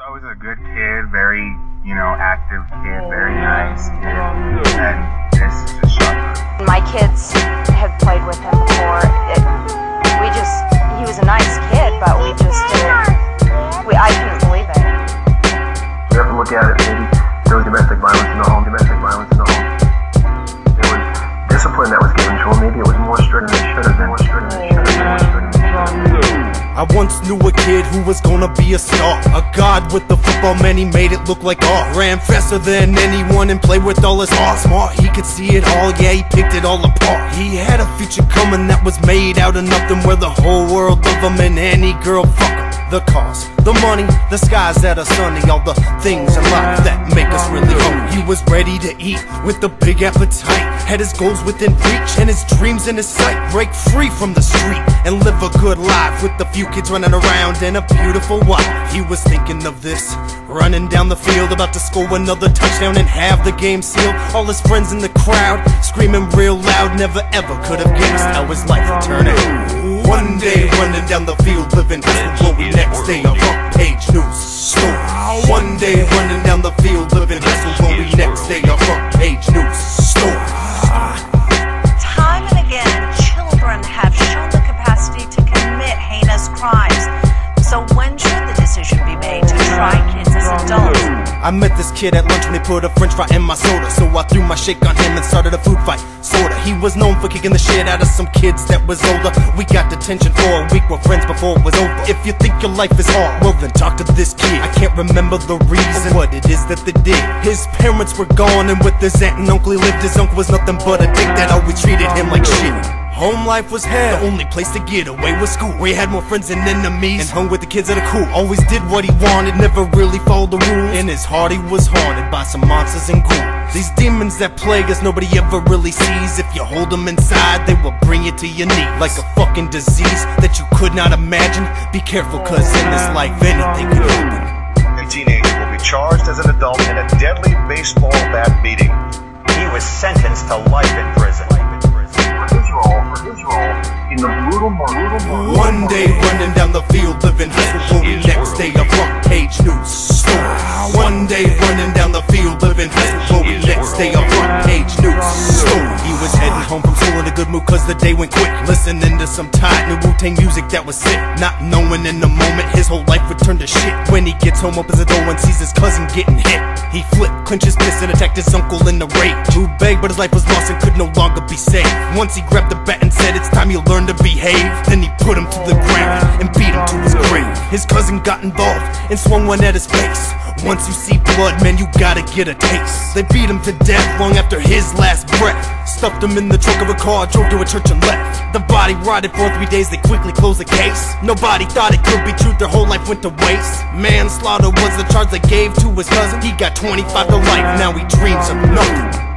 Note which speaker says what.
Speaker 1: Always a good kid, very, active kid, very nice kid, and this is just shocking.
Speaker 2: My kids have played with him before. He was a nice kid, but I couldn't believe it.
Speaker 3: You have to look at it, maybe there was domestic violence in the home. There was discipline that was given to him, maybe it was more strict than it should have been.
Speaker 4: I once knew a kid who was gonna be a star, a god with the football, man, he made it look like art. Ran faster than anyone and played with all his heart. Smart, he could see it all, yeah, he picked it all apart. He had a future coming that was made out of nothing, where the whole world loved him and any girl fuck him. The cars, the money, the skies that are sunny, all the things in life that make us really hungry. He was ready to eat with a big appetite, had his goals within reach and his dreams in his sight. Break free from the street and live a good life with a few kids running around and a beautiful wife. He was thinking of this, running down the field, about to score another touchdown and have the game sealed. All his friends in the crowd screaming real loud, never ever could have guessed how his life would turn out. One day running down the field, living hustle glory, next day a front page news story. One day running down the field, living hustle glory, next day a front page news story.
Speaker 5: Time and again, children have shown the capacity to commit heinous crimes. So when should the decision be made to try kids as adults?
Speaker 4: I met this kid at lunch when they put a french fry in my soda, so I threw my shake on him and started a food fight, sorta. He was known for kicking the shit out of some kids that was older. We got detention for a week, were friends before it was over. If you think your life is hard, well then talk to this kid. I can't remember the reason, what it is that they did. His parents were gone and with his aunt and uncle he lived. His uncle was nothing but a dick that always treated him like shit. Home life was hell, the only place to get away was school, where he had more friends than enemies and hung with the kids that are cool. Always did what he wanted, never really followed the rules. In his heart he was haunted by some monsters and ghouls. These demons that plague us nobody ever really sees. If you hold them inside, they will bring you to your knees, like a fucking disease that you could not imagine. Be careful, cause in this life anything could happen.
Speaker 6: A teenager will be charged as an adult in a deadly baseball bat beating.
Speaker 7: He was sentenced to life in prison.
Speaker 3: For his role in the brutal murder.
Speaker 4: One day running down the field, living hustle glory, next day a front page news story. One day running down the field, living hustle glory, next day a front page news story. He was heading home from school in a good mood cause the day went quick, listening to some tight new Wu-Tang music that was sick, not knowing in the moment his whole life would turn to shit. When he gets home, opens the door and sees his cousin getting hit, he flipped, clenched his fist and attacked his uncle in the rage. Who begged but his life was lost and could no longer be saved. Once he grabbed the bat and said it's time you learn to behave, then he put him to the ground and beat him to his grave. His cousin got involved and swung one at his face. Once you see blood, man, you gotta get a taste. They beat him to death long after his last breath, stuffed him in the trunk of a car, drove to a church and left. The body rotted for 3 days, they quickly closed the case. Nobody thought it could be true, their whole life went to waste. Manslaughter was the charge they gave to his cousin. He got 25 to life, now he dreams of nothing.